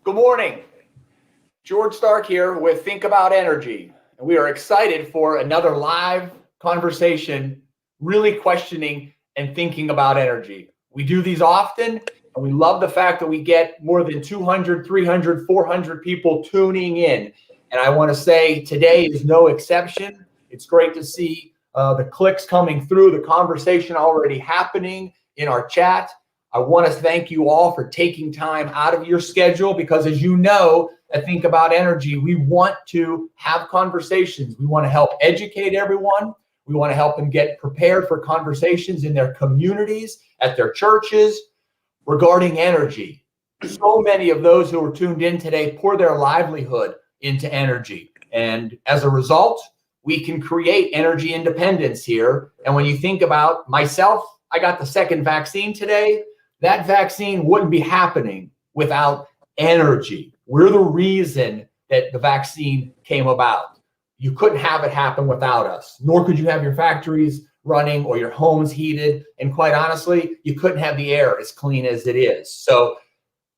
Good morning. George Stark here with Think About Energy. And we are excited for another live conversation, really questioning and thinking about energy. We do these often, and we love the fact that we get more than 200, 300, 400 people tuning in. And I want to say today is no exception. It's great to see the clicks coming through, the conversation already happening in our chat. I want to thank you all for taking time out of your schedule because, as you know, I Think About Energy, we want to have conversations. We want to help educate everyone. We want to help them get prepared for conversations in their communities, at their churches, regarding energy. So many of those who are tuned in today pour their livelihood into energy. And as a result, we can create energy independence here. And when you think about myself, I got the second vaccine today. That vaccine wouldn't be happening without energy. We're the reason that the vaccine came about. You couldn't have it happen without us, nor could you have your factories running or your homes heated. And quite honestly, you couldn't have the air as clean as it is. So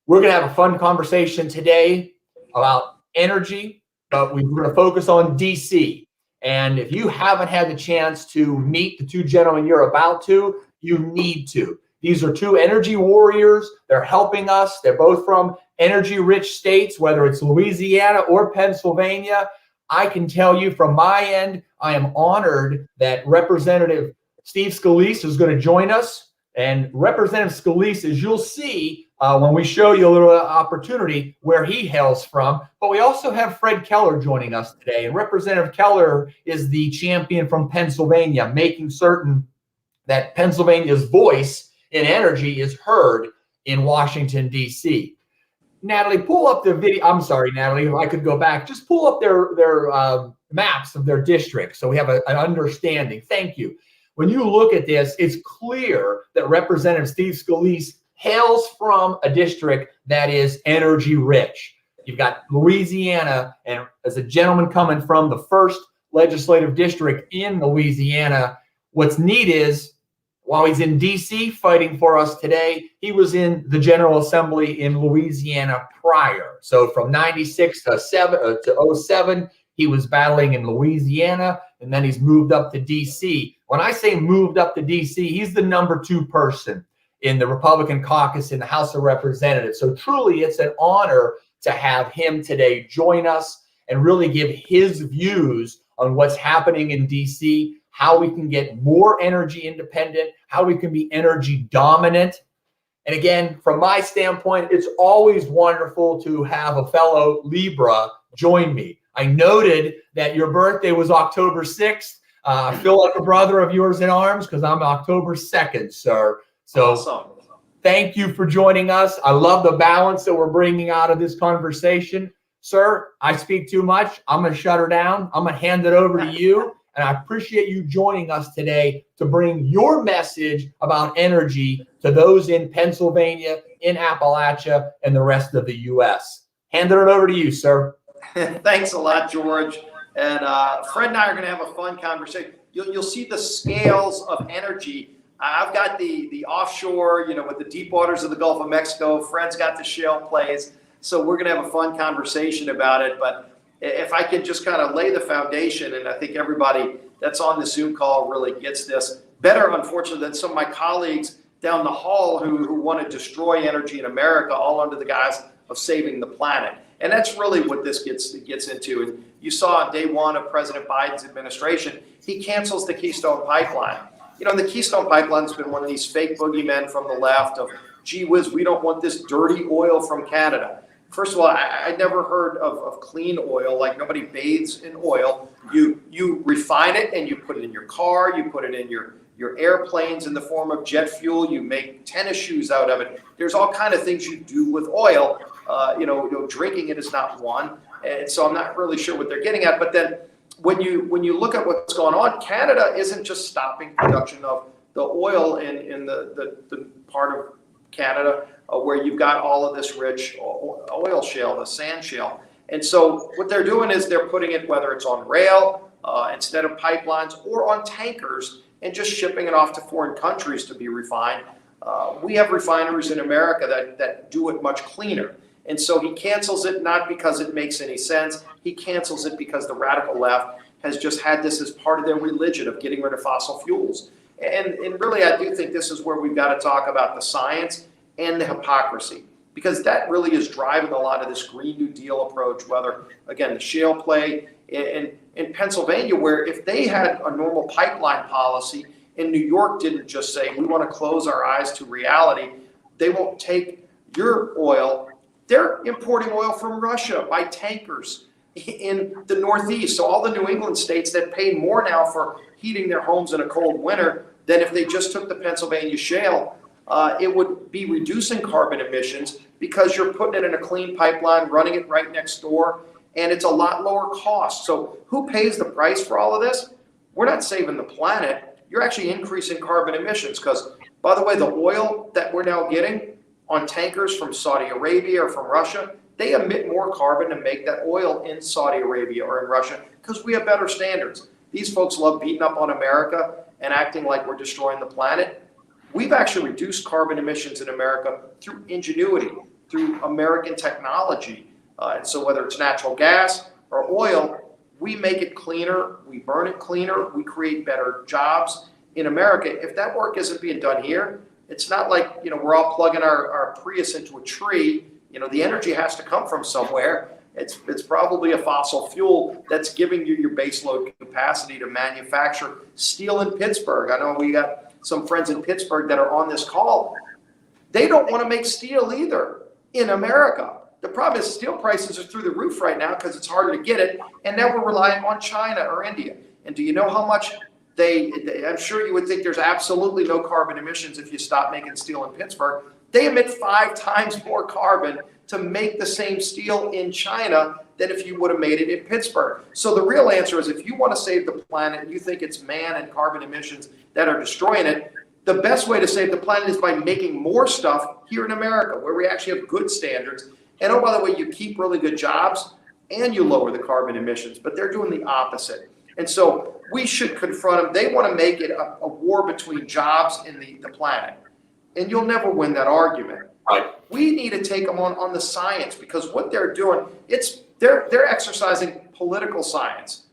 we're going to have a fun conversation today about energy, but we're going to focus on DC. And if you haven't had the chance to meet the two gentlemen you're about to, you need to. These are two energy warriors. They're helping us. They're both from energy-rich states, whether it's Louisiana or Pennsylvania. I can tell you from my end, I am honored that Representative Steve Scalise is going to join us. And Representative Scalise, as you'll see when we show you a little opportunity where he hails from, but we also have Fred Keller joining us today. And Representative Keller is the champion from Pennsylvania, making certain that Pennsylvania's voice in energy is heard in Washington, D.C. Natalie, pull up the video. I'm sorry, Natalie, if I could go back. Just pull up their maps of their districts so we have an understanding. Thank you. When you look at this, it's clear that Representative Steve Scalise hails from a district that is energy rich. You've got Louisiana, and as a gentleman coming from the first legislative district in Louisiana, what's neat is while he's in D.C. fighting for us today, he was in the General Assembly in Louisiana prior. So from 96 to 07, he was battling in Louisiana, and then he's moved up to D.C. When I say moved up to D.C., he's the number 2 person in the Republican caucus in the House of Representatives. So truly, it's an honor to have him today join us and really give his views on what's happening in D.C., how we can get more energy independent, how we can be energy dominant. And again, from my standpoint, it's always wonderful to have a fellow Libra join me. I noted that your birthday was October 6th. I feel like a brother of yours in arms because I'm October 2nd, sir. So awesome. Thank you for joining us. I love the balance that we're bringing out of this conversation. Sir, I speak too much. I'm going to shut her down. I'm going to hand it over to you. And I appreciate you joining us today to bring your message about energy to those in Pennsylvania, in Appalachia, and the rest of the U.S. Handing it over to you, sir. Thanks a lot, George. And Fred and I are going to have a fun conversation. You'll see the scales of energy. I've got the offshore, with the deep waters of the Gulf of Mexico. Fred's got the shale plays. So we're going to have a fun conversation about it. But if I could just kind of lay the foundation, and I think everybody that's on the Zoom call really gets this better, unfortunately, than some of my colleagues down the hall who want to destroy energy in America, all under the guise of saving the planet. And that's really what this gets into. And you saw on day one of President Biden's administration, he cancels the Keystone Pipeline. The Keystone Pipeline's been one of these fake boogeymen from the left of, gee whiz, we don't want this dirty oil from Canada. First of all, I never heard of clean oil. Like, nobody bathes in oil. You refine it and you put it in your car. You put it in your airplanes in the form of jet fuel. You make tennis shoes out of it. There's all kind of things you do with oil. Drinking it is not one. And so I'm not really sure what they're getting at. But then when you look at what's going on, Canada isn't just stopping production of the oil in the part of Canada where you've got all of this rich oil shale, the sand shale. And so what they're doing is they're putting it, whether it's on rail instead of pipelines, or on tankers, and just shipping it off to foreign countries to be refined. We have refineries in America that do it much cleaner. And so he cancels it not because it makes any sense. He cancels it because the radical left has just had this as part of their religion of getting rid of fossil fuels. And really, I do think this is where we've got to talk about the science and the hypocrisy, because that really is driving a lot of this Green New Deal approach, whether, again, the shale play in Pennsylvania, where if they had a normal pipeline policy and New York didn't just say, we want to close our eyes to reality, they won't take your oil. They're importing oil from Russia by tankers in the Northeast. So all the New England states that pay more now for heating their homes in a cold winter than if they just took the Pennsylvania shale, it would be reducing carbon emissions because you're putting it in a clean pipeline, running it right next door, and it's a lot lower cost. So who pays the price for all of this? We're not saving the planet. You're actually increasing carbon emissions because, by the way, the oil that we're now getting on tankers from Saudi Arabia or from Russia, they emit more carbon to make that oil in Saudi Arabia or in Russia because we have better standards. These folks love beating up on America and acting like we're destroying the planet. We've actually reduced carbon emissions in America through ingenuity, through American technology. And so whether it's natural gas or oil, we make it cleaner, we burn it cleaner, we create better jobs in America. If that work isn't being done here, it's not like, we're all plugging our Prius into a tree. The energy has to come from somewhere. It's probably a fossil fuel that's giving you your baseload capacity to manufacture steel in Pittsburgh. I know we got some friends in Pittsburgh that are on this call. They don't want to make steel either in America. The problem is steel prices are through the roof right now because it's harder to get it. And now we're relying on China or India. And do you know how much I'm sure you would think there's absolutely no carbon emissions if you stop making steel in Pittsburgh. They emit 5 times more carbon to make the same steel in China than if you would have made it in Pittsburgh. So the real answer is, if you want to save the planet and you think it's man and carbon emissions that are destroying it, the best way to save the planet is by making more stuff here in America, where we actually have good standards. And oh, by the way, you keep really good jobs and you lower the carbon emissions, but they're doing the opposite. And so we should confront them. They want to make it a war between jobs and the planet. And you'll never win that argument. Right. We need to take them on the science, because what they're doing, they're exercising political science.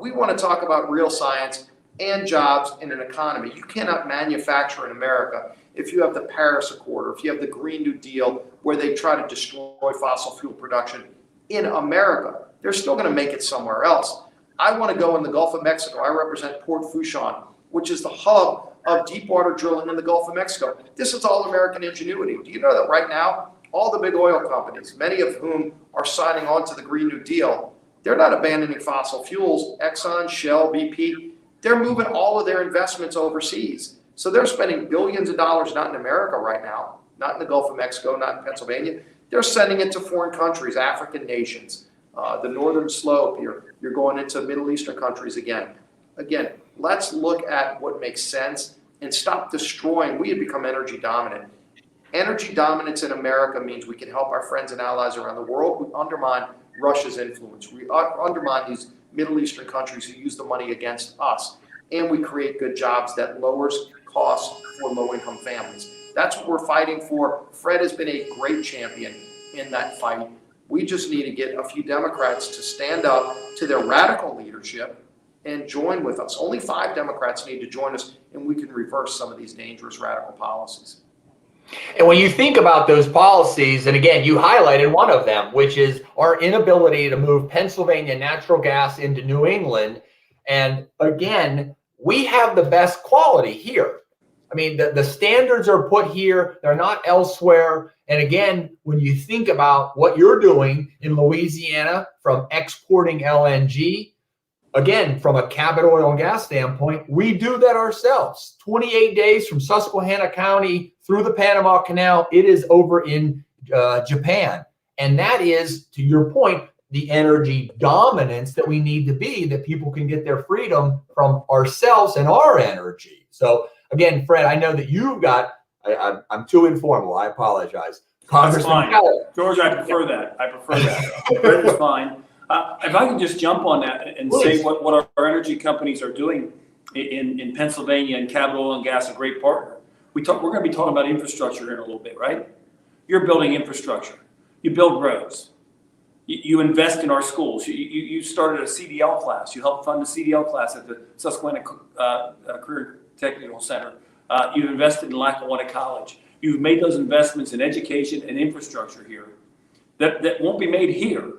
We want to talk about real science and jobs in an economy. You cannot manufacture in America if you have the Paris Accord or if you have the Green New Deal, where they try to destroy fossil fuel production in America. They're still going to make it somewhere else. I want to go in the Gulf of Mexico. I represent Port Fourchon, which is the hub of deep water drilling in the Gulf of Mexico. This is all American ingenuity. Do you know that right now, all the big oil companies, many of whom are signing on to the Green New Deal, they're not abandoning fossil fuels. Exxon, Shell, BP, they're moving all of their investments overseas. So they're spending billions of dollars, not in America right now, not in the Gulf of Mexico, not in Pennsylvania. They're sending it to foreign countries, African nations, the Northern Slope. You're going into Middle Eastern countries again. Again, let's look at what makes sense and stop destroying. We have become energy dominant. Energy dominance in America means we can help our friends and allies around the world. We undermine Russia's influence. We undermine these Middle Eastern countries who use the money against us. And we create good jobs that lowers costs for low-income families. That's what we're fighting for. Fred has been a great champion in that fight. We just need to get a few Democrats to stand up to their radical leadership and join with us. Only 5 Democrats need to join us, and we can reverse some of these dangerous radical policies. And when you think about those policies, and again, you highlighted one of them, which is our inability to move Pennsylvania natural gas into New England. And again, we have the best quality here. I mean, the standards are put here, they're not elsewhere. And again, when you think about what you're doing in Louisiana from exporting LNG, again, from a Cabot oil and gas standpoint, we do that ourselves. 28 days from Susquehanna County through the Panama Canal, it is over in Japan. And that is, to your point, the energy dominance that we need to be, that people can get their freedom from ourselves and our energy. So again, Fred, I know that you've got, I'm too informal, I apologize. Congressman Keller. George, I prefer that. Fred is fine. If I can just jump on that and Please. say what our energy companies are doing in Pennsylvania, and Cabot Oil and Gas, a great partner. We're going to be talking about infrastructure here in a little bit, right? You're building infrastructure. You build roads. You invest in our schools. You started a CDL class. You helped fund the CDL class at the Susquehanna Career Technical Center. You've invested in Lackawanna College. You've made those investments in education and infrastructure here that won't be made here,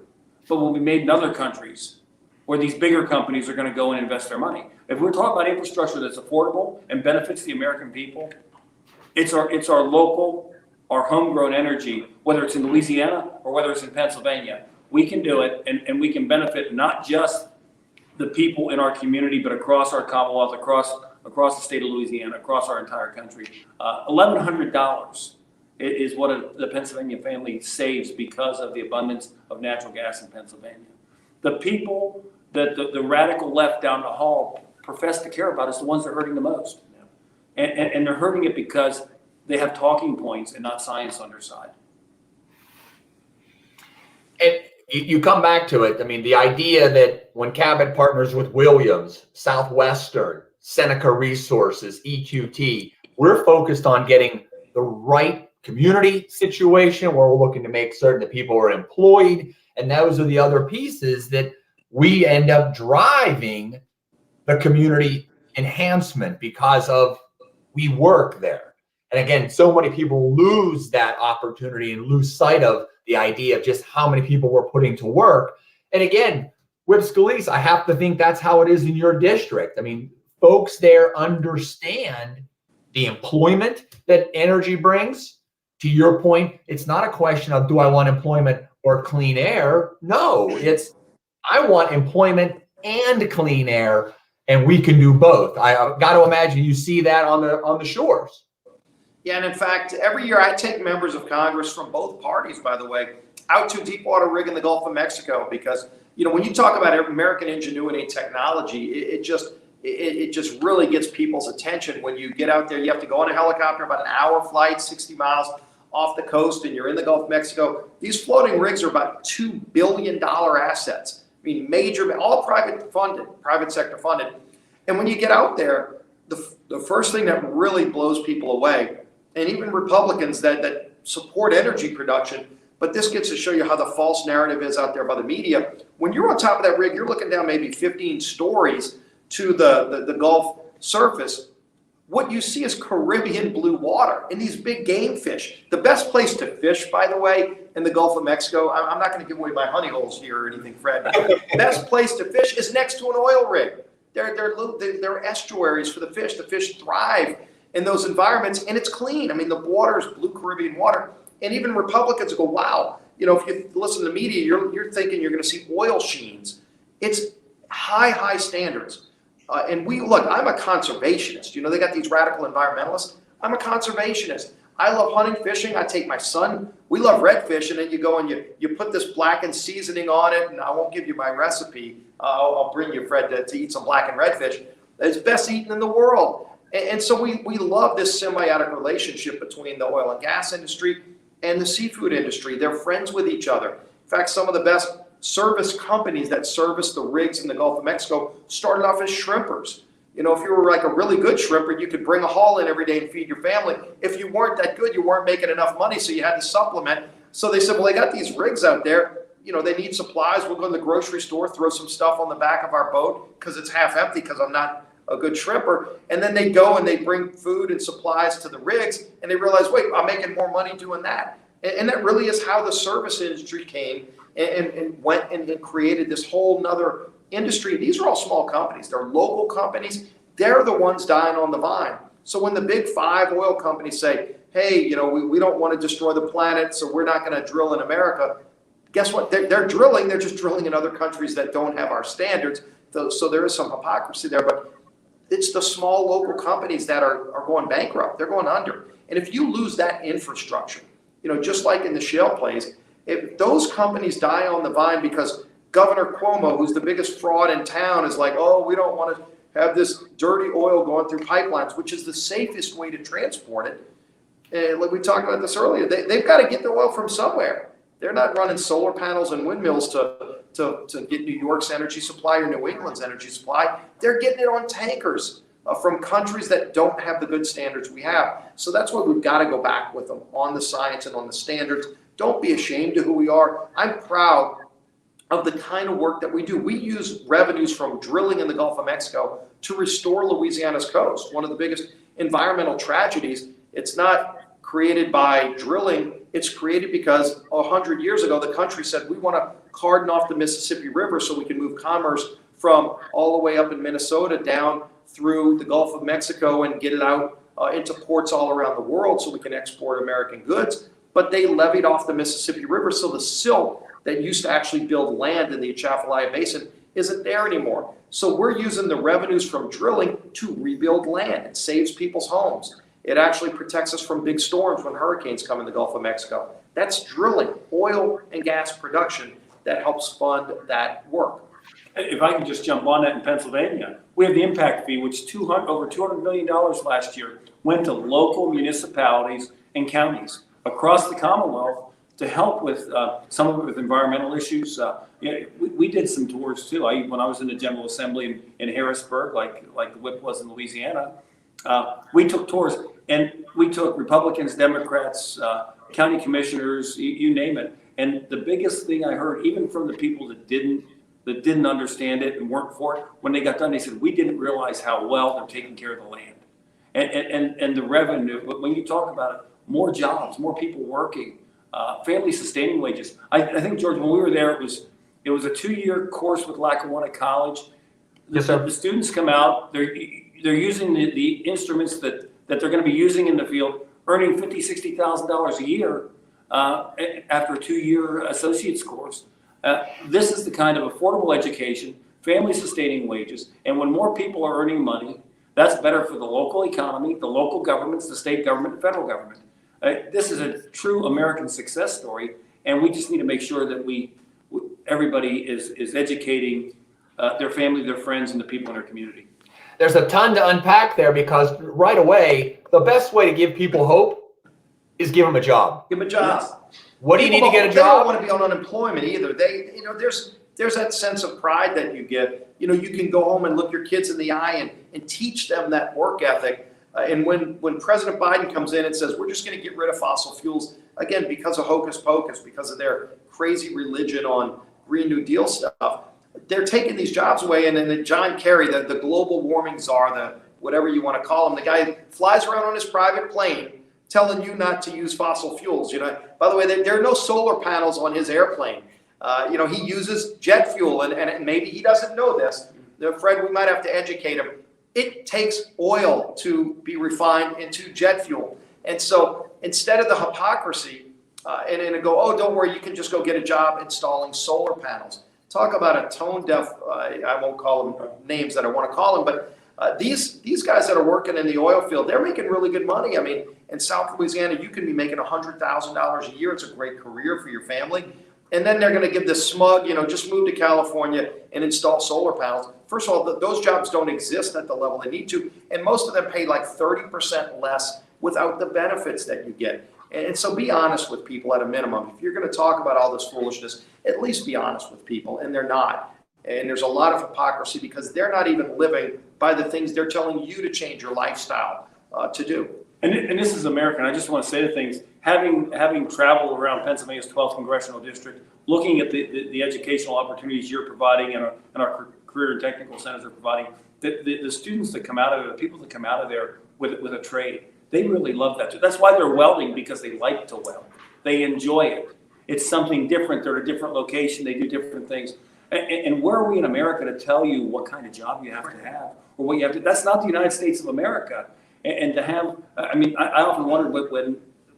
but will be made in other countries where these bigger companies are going to go and invest their money. If we're talking about infrastructure that's affordable and benefits the American people, it's our local, our homegrown energy, whether it's in Louisiana or whether it's in Pennsylvania. We can do it, and we can benefit not just the people in our community, but across our Commonwealth, across the state of Louisiana, across our entire country. $1,100 is what the Pennsylvania family saves because of the abundance of natural gas in Pennsylvania. The people that the radical left down the hall profess to care about is the ones that are hurting the most. And they're hurting it because they have talking points and not science on their side. And you come back to it. I mean, the idea that when Cabot partners with Williams, Southwestern, Seneca Resources, EQT, we're focused on getting the right community situation where we're looking to make certain that people are employed. And those are the other pieces that we end up driving the community enhancement because of we work there. And again, so many people lose that opportunity and lose sight of the idea of just how many people we're putting to work. And again, with Scalise, I have to think that's how it is in your district. I mean, folks there understand the employment that energy brings. To your point, it's not a question of do I want employment or clean air? No, it's I want employment and clean air, and we can do both. I got to imagine you see that on the shores. Yeah, and in fact, every year I take members of Congress from both parties, by the way, out to a deep water rig in the Gulf of Mexico because, you know, when you talk about American ingenuity and technology, it just really gets people's attention. When you get out there, you have to go on a helicopter, about an hour flight, 60 miles off the coast, and you're in the Gulf of Mexico. These floating rigs are about $2 billion assets. I mean, major, all private sector funded. And when you get out there, the first thing that really blows people away, and even Republicans that support energy production, but this gets to show you how the false narrative is out there by the media. When you're on top of that rig, you're looking down maybe 15 stories to the Gulf surface. What you see is Caribbean blue water and these big game fish. The best place to fish, by the way, in the Gulf of Mexico, I'm not going to give away my honey holes here or anything, Fred. The best place to fish is next to an oil rig. They're estuaries for the fish. The fish thrive in those environments, and it's clean. I mean, the water is blue Caribbean water. And even Republicans go, wow, you know, if you listen to the media, you're thinking you're going to see oil sheens. It's high standards. And I'm a conservationist. You know, they got these radical environmentalists. I'm a conservationist. I love hunting, fishing. I take my son. We love redfish. And then you go and you put this blackened seasoning on it. And I won't give you my recipe. I'll bring you, Fred, to eat some blackened redfish. It's best eaten in the world. And so we love this symbiotic relationship between the oil and gas industry and the seafood industry. They're friends with each other. In fact, some of the best service companies that service the rigs in the Gulf of Mexico started off as shrimpers. You know, if you were like a really good shrimper, you could bring a haul in every day and feed your family. If you weren't that good, you weren't making enough money, so you had to supplement. So they said, well, they got these rigs out there. You know, they need supplies. We'll go to the grocery store, throw some stuff on the back of our boat because it's half empty because I'm not a good shrimper. And then they go and they bring food and supplies to the rigs, and they realize, wait, I'm making more money doing that. And that really is how the service industry came and went and created this whole nother industry. These are all small companies. They're local companies. They're the ones dying on the vine. So when the big five oil companies say, hey, you know, we don't want to destroy the planet, so we're not going to drill in America, guess what? They're drilling. They're just drilling in other countries that don't have our standards. So there is some hypocrisy there. But it's the small local companies that are going bankrupt. They're going under. And if you lose that infrastructure, you know, just like in the shale plays, if those companies die on the vine because Governor Cuomo, who's the biggest fraud in town, is like, oh, we don't want to have this dirty oil going through pipelines, which is the safest way to transport it. And like we talked about this earlier, they've got to get the oil from somewhere. They're not running solar panels and windmills to get New York's energy supply or New England's energy supply. They're getting it on tankers from countries that don't have the good standards we have. So that's why we've got to go back with them on the science and on the standards. Don't be ashamed of who we are. I'm proud of the kind of work that we do. We use revenues from drilling in the Gulf of Mexico to restore Louisiana's coast. One of the biggest environmental tragedies. It's not created by drilling. It's created because 100 years ago, the country said, we want to cordon off the Mississippi River so we can move commerce from all the way up in Minnesota down through the Gulf of Mexico and get it out into ports all around the world so we can export American goods. But they levied off the Mississippi River, so the silt that used to actually build land in the Atchafalaya Basin isn't there anymore. So we're using the revenues from drilling to rebuild land. It saves people's homes. It actually protects us from big storms when hurricanes come in the Gulf of Mexico. That's drilling, oil and gas production that helps fund that work. If I can just jump on that, in Pennsylvania, we have the impact fee, which over $200 million last year went to local municipalities and counties across the Commonwealth to help with some of it with environmental issues. We did some tours too. When I was in the General Assembly in Harrisburg, like the whip was in Louisiana, we took tours, and we took Republicans, Democrats, county commissioners, you name it. And the biggest thing I heard, even from the people that didn't understand it and weren't for it, when they got done, they said, we didn't realize how well they're taking care of the land. And the revenue, when you talk about it, more jobs, more people working, family sustaining wages. I think, George, when we were there, it was a 2-year course with Lackawanna College. Yes, sir. The students come out, they're using the instruments that they're going to be using in the field, earning $50,000, $60,000 a year after a 2-year associate's course. This is the kind of affordable education, family sustaining wages, and when more people are earning money, that's better for the local economy, the local governments, the state government, the federal government. This is a true American success story, and we just need to make sure that everybody is educating their family, their friends, and the people in their community. There's a ton to unpack there, because right away, the best way to give people hope is give them a job. Give them a job. Yes. What do you need to get a job? They don't want to be on unemployment either. There's that sense of pride that you get. You can go home and look your kids in the eye and teach them that work ethic. And when President Biden comes in and says, we're just going to get rid of fossil fuels, again, because of hocus pocus, because of their crazy religion on Green New Deal stuff, they're taking these jobs away. And then John Kerry, the global warming czar, the whatever you want to call him, the guy flies around on his private plane telling you not to use fossil fuels. By the way, there are no solar panels on his airplane. He uses jet fuel, and maybe he doesn't know this. Fred, we might have to educate him. It takes oil to be refined into jet fuel. And so instead of the hypocrisy and go, oh, don't worry, you can just go get a job installing solar panels. Talk about a tone deaf, I won't call them names that I want to call them, but these guys that are working in the oil field, they're making really good money. I mean, in South Louisiana, you can be making $100,000 a year. It's a great career for your family. And then they're going to give this smug, just move to California and install solar panels. First of all, those jobs don't exist at the level they need to. And most of them pay like 30% less without the benefits that you get. And so be honest with people at a minimum. If you're going to talk about all this foolishness, at least be honest with people. And they're not. And there's a lot of hypocrisy because they're not even living by the things they're telling you to change your lifestyle to do. And this is American. I just want to say the things. Having traveled around Pennsylvania's 12th congressional district, looking at the educational opportunities you're providing and our career and technical centers are providing, the students that come out of it, the people that come out of there with a trade, they really love that. That's why they're welding, because they like to weld. They enjoy it. It's something different. They're at a different location. They do different things. And where are we in America to tell you what kind of job you have to have or what you have to? That's not the United States of America. And to have, I often wondered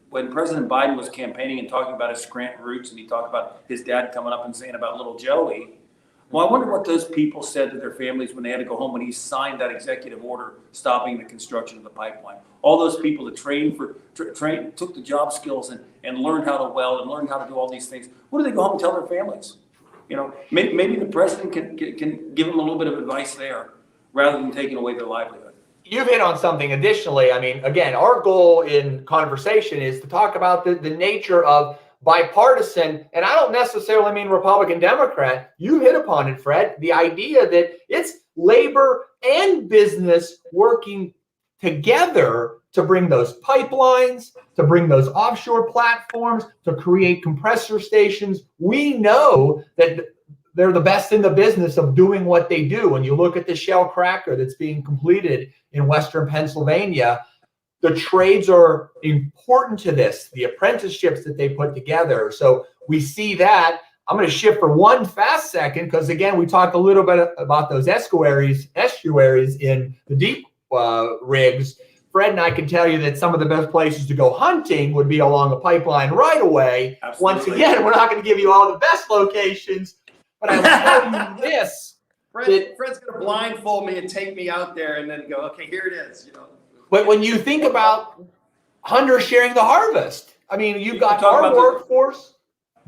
when President Biden was campaigning and talking about his Scranton roots, and he talked about his dad coming up and saying about little Joey. Well, I wonder what those people said to their families when they had to go home when he signed that executive order stopping the construction of the pipeline. All those people that took the job skills and learned how to weld and learned how to do all these things. What do they go home and tell their families? Maybe the president can give them a little bit of advice there rather than taking away their livelihood. You've hit on something additionally. Again, our goal in conversation is to talk about the nature of bipartisan, and I don't necessarily mean Republican, Democrat. You hit upon it, Fred, the idea that it's labor and business working together to bring those pipelines, to bring those offshore platforms, to create compressor stations. We know that they're the best in the business of doing what they do. When you look at the Shell cracker that's being completed in Western Pennsylvania, the trades are important to this, the apprenticeships that they put together. So we see that. I'm going to shift for one fast second because, again, we talked a little bit about those estuaries in the deep rigs. Fred and I can tell you that some of the best places to go hunting would be along a pipeline right away. Absolutely. Once again, we're not going to give you all the best locations, but I will tell you this. Fred's going to blindfold me and take me out there and then go, okay, here it is. But when you think about hunters sharing the harvest, I mean, you've got our workforce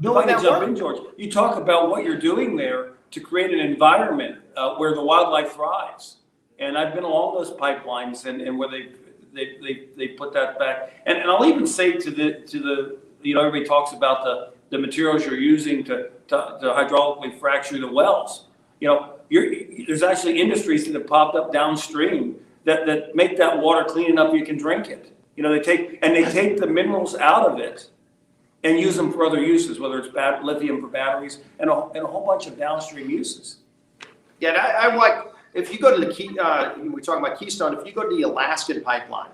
doing that work. George, you talk about what you're doing there to create an environment where the wildlife thrives. And I've been along those pipelines and where they put that back. And I'll even say to the everybody talks about the materials you're using to hydraulically fracture the wells. There's actually industries that have popped up downstream that make that water clean enough you can drink it. They take the minerals out of it and use them for other uses, whether it's lithium for batteries and a whole bunch of downstream uses. Yeah, I like, if you go to we're talking about Keystone, if you go to the Alaskan pipeline,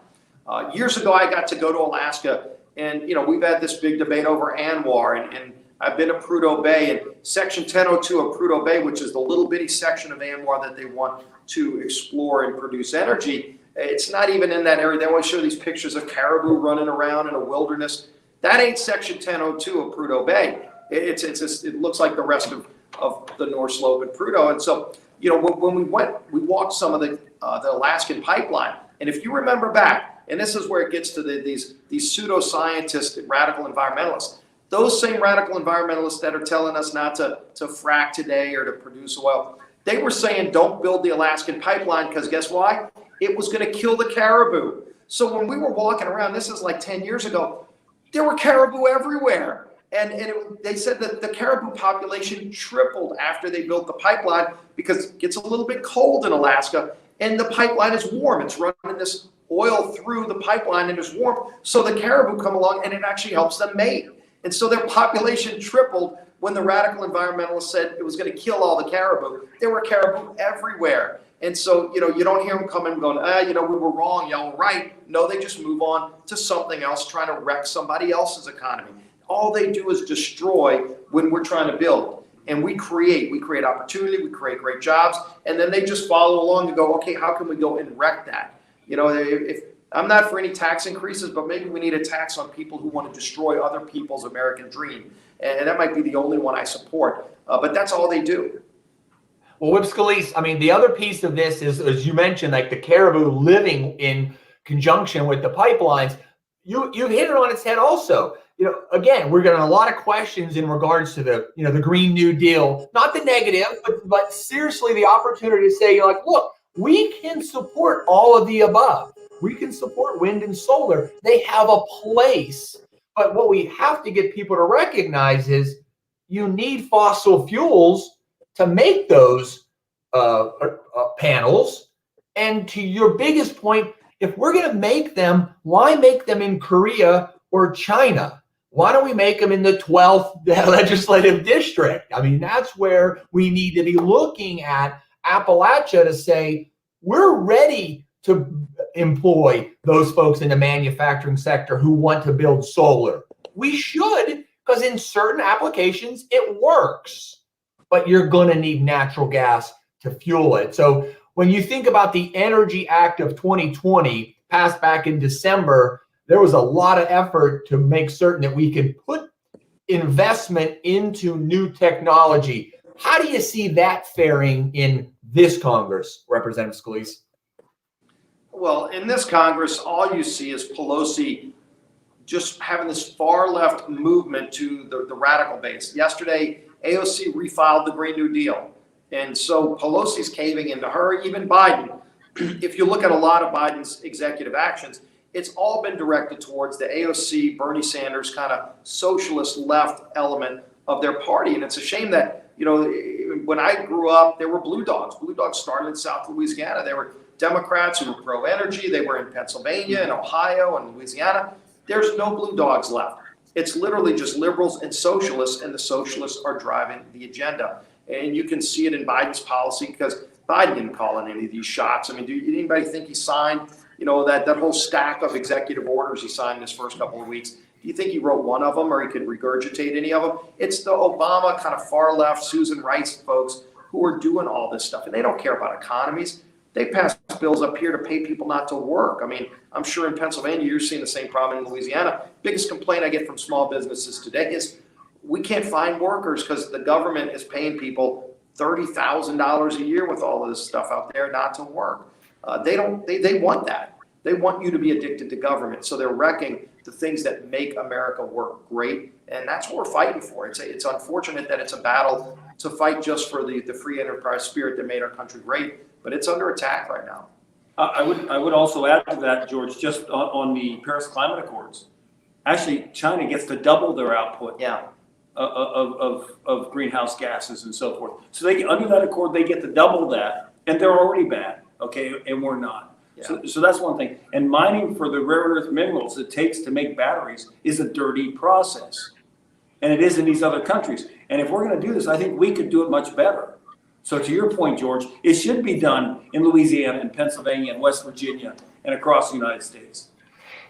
years ago I got to go to Alaska, and we've had this big debate over ANWR, and I've been to Prudhoe Bay, and Section 1002 of Prudhoe Bay, which is the little bitty section of ANWR that they want to explore and produce energy. It's not even in that area. They always show these pictures of caribou running around in a wilderness. That ain't Section 1002 of Prudhoe Bay. It looks like the rest of the North Slope and Prudhoe. And so, when we walked some of the Alaskan pipeline, and if you remember back, and this is where it gets to these pseudoscientists, radical environmentalists. Those same radical environmentalists that are telling us not to frack today or to produce oil, they were saying don't build the Alaskan pipeline because guess why? It was going to kill the caribou. So when we were walking around, this is like 10 years ago, there were caribou everywhere. And they said that the caribou population tripled after they built the pipeline because it gets a little bit cold in Alaska and the pipeline is warm. It's running this oil through the pipeline and it's warm. So the caribou come along and it actually helps them mate. And so their population tripled when the radical environmentalists said it was going to kill all the caribou. There were caribou everywhere. And so, you don't hear them coming and going, we were wrong, y'all were right. No, they just move on to something else, trying to wreck somebody else's economy. All they do is destroy when we're trying to build. And we create opportunity, we create great jobs, and then they just follow along to go, okay, how can we go and wreck that? If I'm not for any tax increases, but maybe we need a tax on people who want to destroy other people's American dream. And that might be the only one I support. But that's all they do. Well, Whip Scalise, I mean, the other piece of this is, as you mentioned, like the caribou living in conjunction with the pipelines. You hit it on its head also. Again, we're getting a lot of questions in regards to the Green New Deal, not the negative, but seriously the opportunity to say, look, we can support all of the above. We can support wind and solar. They have a place. But what we have to get people to recognize is you need fossil fuels to make those panels. And to your biggest point, if we're going to make them, why make them in Korea or China? Why don't we make them in the 12th legislative district? I mean, that's where we need to be looking at Appalachia to say, we're ready to employ those folks in the manufacturing sector who want to build solar. We should, because in certain applications, it works. But you're going to need natural gas to fuel it. So when you think about the Energy Act of 2020, passed back in December, there was a lot of effort to make certain that we can put investment into new technology. How do you see that faring in this Congress, Representative Scalise? Well, in this Congress, all you see is Pelosi just having this far left movement to the radical base. Yesterday, AOC refiled the Green New Deal. And so Pelosi's caving into her, even Biden. If you look at a lot of Biden's executive actions, it's all been directed towards the AOC, Bernie Sanders kind of socialist left element of their party. And it's a shame that, when I grew up, there were Blue Dogs. Blue Dogs started in South Louisiana. They were Democrats who were pro-energy. They were in Pennsylvania and Ohio and Louisiana. There's no blue dogs left. It's literally just liberals and socialists, and the socialists are driving the agenda. And you can see it in Biden's policy because Biden didn't call in any of these shots. I mean, did anybody think he signed, that whole stack of executive orders he signed in his first couple of weeks? Do you think he wrote one of them or he could regurgitate any of them? It's the Obama kind of far left, Susan Rice folks who are doing all this stuff, and they don't care about economies. They pass bills up here to pay people not to work. I mean, I'm sure in Pennsylvania, you're seeing the same problem in Louisiana. Biggest complaint I get from small businesses today is we can't find workers because the government is paying people $30,000 a year with all of this stuff out there not to work. They want that. They want you to be addicted to government. So they're wrecking the things that make America work great. And that's what we're fighting for. It's unfortunate that it's a battle to fight just for the free enterprise spirit that made our country great, but it's under attack right now. I would also add to that, George, just on the Paris Climate Accords. Actually, China gets to double their output of greenhouse gases and so forth. So under that accord, they get to double that, and they're already bad, okay, and we're not. Yeah. So that's one thing. And mining for the rare earth minerals it takes to make batteries is a dirty process, and it is in these other countries. And if we're going to do this, I think we could do it much better. So to your point, George, it should be done in Louisiana and Pennsylvania and West Virginia and across the United States.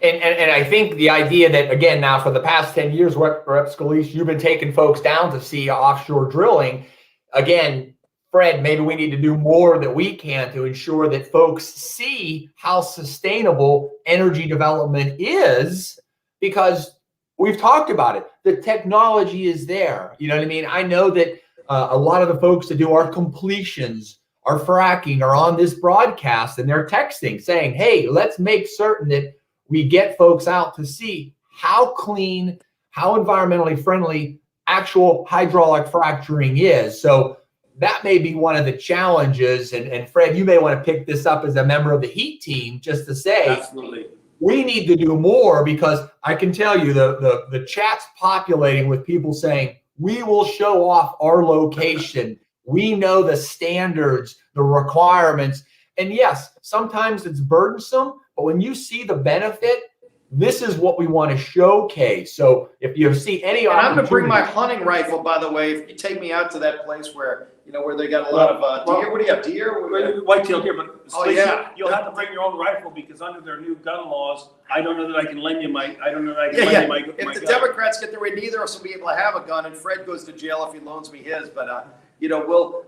And I think the idea that, again, now for the past 10 years, Rep. Scalise, you've been taking folks down to see offshore drilling. Again, Fred, maybe we need to do more that we can to ensure that folks see how sustainable energy development is, because we've talked about it. The technology is there. You know what I mean? I know that a lot of the folks that do our completions, our fracking, are on this broadcast, and they're texting saying, hey, let's make certain that we get folks out to see how clean, how environmentally friendly actual hydraulic fracturing is. So that may be one of the challenges. And Fred, you may want to pick this up as a member of the HEAT team just to say, absolutely, we need to do more, because I can tell you the chat's populating with people saying, we will show off our location. We know the standards, the requirements. And yes, sometimes it's burdensome, but when you see the benefit, this is what we want to showcase. So if you see any, and I'm going to bring my hunting rifle, by the way, if you take me out to that place where they got a lot of deer. What do you have, deer? White-tailed deer, but yeah, you'll have to bring your own rifle, because under their new gun laws, I don't know that I can lend you my. I don't know that I can lend you my. If the Democrats get their way, neither of us will be able to have a gun, and Fred goes to jail if he loans me his. But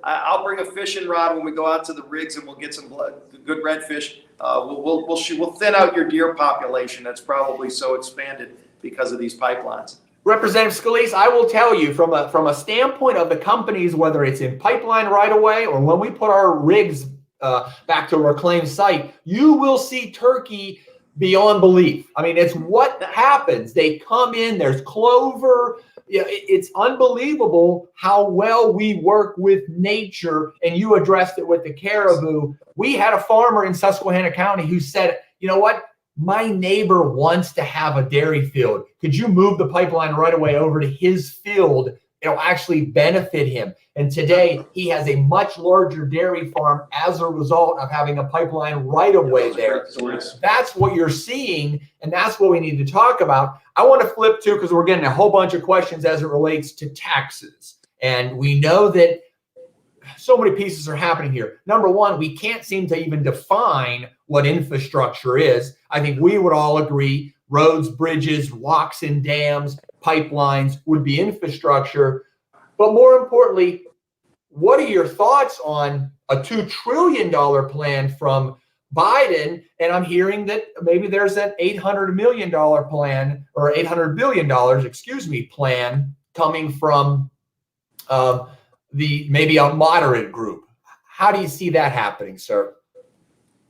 I'll bring a fishing rod when we go out to the rigs, and we'll get some good redfish. We'll thin out your deer population that's probably so expanded because of these pipelines. Representative Scalise, I will tell you from a standpoint of the companies, whether it's in pipeline right away or when we put our rigs back to a reclaimed site, you will see turkey beyond belief. I mean, it's what happens. They come in, there's clover. It's unbelievable how well we work with nature, and you addressed it with the caribou. We had a farmer in Susquehanna County who said, you know what? My neighbor wants to have a dairy field. Could you move the pipeline right away over to his field? It'll actually benefit him. And today he has a much larger dairy farm as a result of having a pipeline right away there. That's what you're seeing, and that's what we need to talk about. I want to flip to, because we're getting a whole bunch of questions as it relates to taxes. And we know that so many pieces are happening here. Number one, we can't seem to even define what infrastructure is. I think we would all agree roads, bridges, locks and dams, pipelines would be infrastructure. But more importantly, what are your thoughts on a $2 trillion plan from Biden? And I'm hearing that maybe there's an $800 million plan, or $800 billion, plan coming from maybe a moderate group. How do you see that happening, sir?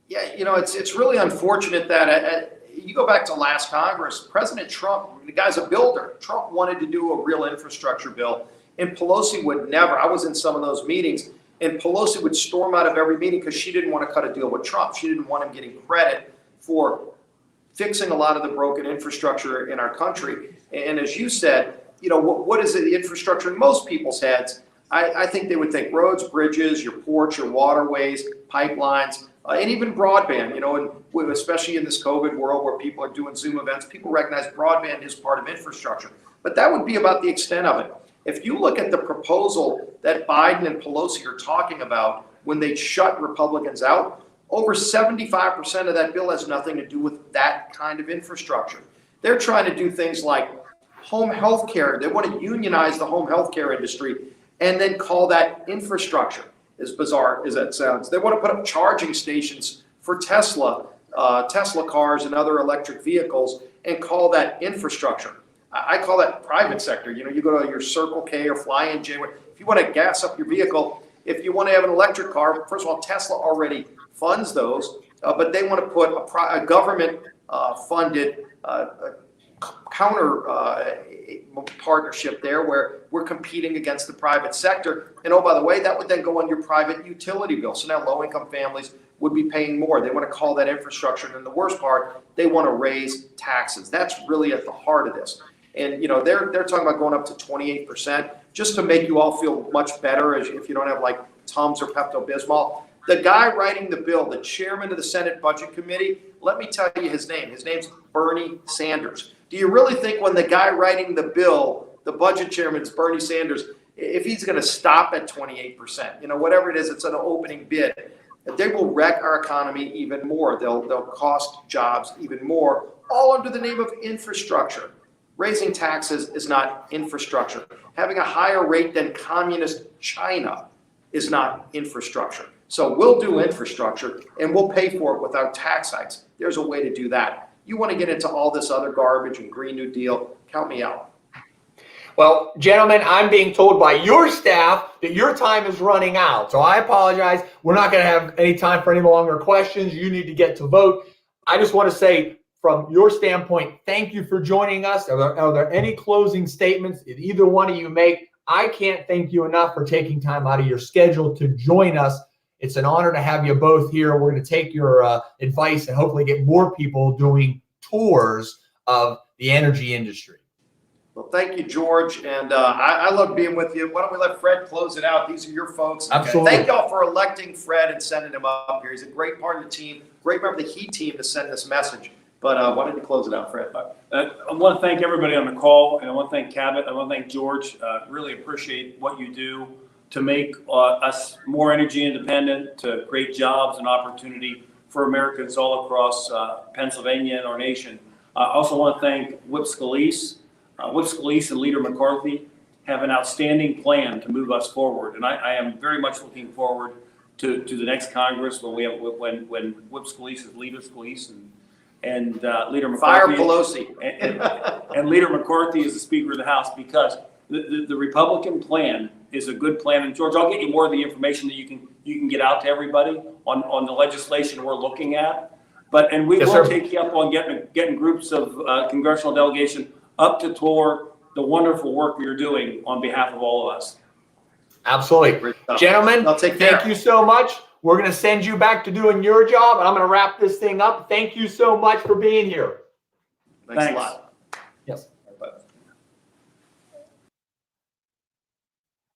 Yeah, it's really unfortunate that you go back to last Congress, President Trump, the guy's a builder. Trump wanted to do a real infrastructure bill, and Pelosi would never. I was in some of those meetings, and Pelosi would storm out of every meeting because she didn't want to cut a deal with Trump. She didn't want him getting credit for fixing a lot of the broken infrastructure in our country. And as you said, what is the infrastructure in most people's heads? I think they would think roads, bridges, your ports, your waterways, pipelines, and even broadband, and especially in this COVID world where people are doing Zoom events, people recognize broadband is part of infrastructure. But that would be about the extent of it. If you look at the proposal that Biden and Pelosi are talking about when they shut Republicans out, over 75% of that bill has nothing to do with that kind of infrastructure. They're trying to do things like home health care. They want to unionize the home health care industry and then call that infrastructure, as bizarre as that sounds. They want to put up charging stations for Tesla cars and other electric vehicles and call that infrastructure. I call that private sector. You go to your Circle K or Fly-In J. If you want to gas up your vehicle, if you want to have an electric car, first of all, Tesla already funds those, but they want to put a government funded counter partnership there where we're competing against the private sector. And oh, by the way, that would then go on your private utility bill. So now low-income families would be paying more. They want to call that infrastructure. And then the worst part, they want to raise taxes. That's really at the heart of this. And they're talking about going up to 28% just to make you all feel much better if you don't have like Tums or Pepto-Bismol. The guy writing the bill, the chairman of the Senate Budget Committee, let me tell you his name. His name's Bernie Sanders. Do you really think when the guy writing the bill, the budget chairman's Bernie Sanders, if he's going to stop at 28%, whatever it is, it's an opening bid, they will wreck our economy even more. They'll cost jobs even more, all under the name of infrastructure. Raising taxes is not infrastructure. Having a higher rate than communist China is not infrastructure. So we'll do infrastructure and we'll pay for it without tax hikes. There's a way to do that. You want to get into all this other garbage and Green New Deal, count me out. Well, gentlemen, I'm being told by your staff that your time is running out. So I apologize. We're not going to have any time for any longer questions. You need to get to vote. I just want to say, from your standpoint, thank you for joining us. Are there any closing statements that either one of you make? I can't thank you enough for taking time out of your schedule to join us. It's an honor to have you both here. We're going to take your advice and hopefully get more people doing tours of the energy industry. Well, thank you, George. And I love being with you. Why don't we let Fred close it out? These are your folks. Absolutely. Thank y'all for electing Fred and sending him up here. He's a great part of the team, great member of the HEAT team to send this message. But why don't you close it out, Fred? I want to thank everybody on the call, and I want to thank Cabot. I want to thank George. Really appreciate what you do to make us more energy independent, to create jobs and opportunity for Americans all across Pennsylvania and our nation. I also want to thank Whip Scalise. Whip Scalise and Leader McCarthy have an outstanding plan to move us forward, and I am very much looking forward to the next Congress when when Whip Scalise is Leader Scalise and Leader McCarthy. Fire Pelosi. and Leader McCarthy is the Speaker of the House, because the Republican plan is a good plan. And George, I'll get you more of the information that you can get out to everybody on the legislation we're looking at. And we will take you up on getting groups of congressional delegation up to tour the wonderful work you're doing on behalf of all of us. Absolutely. Gentlemen, thank you so much. We're going to send you back to doing your job, and I'm going to wrap this thing up. Thank you so much for being here. Thanks a lot.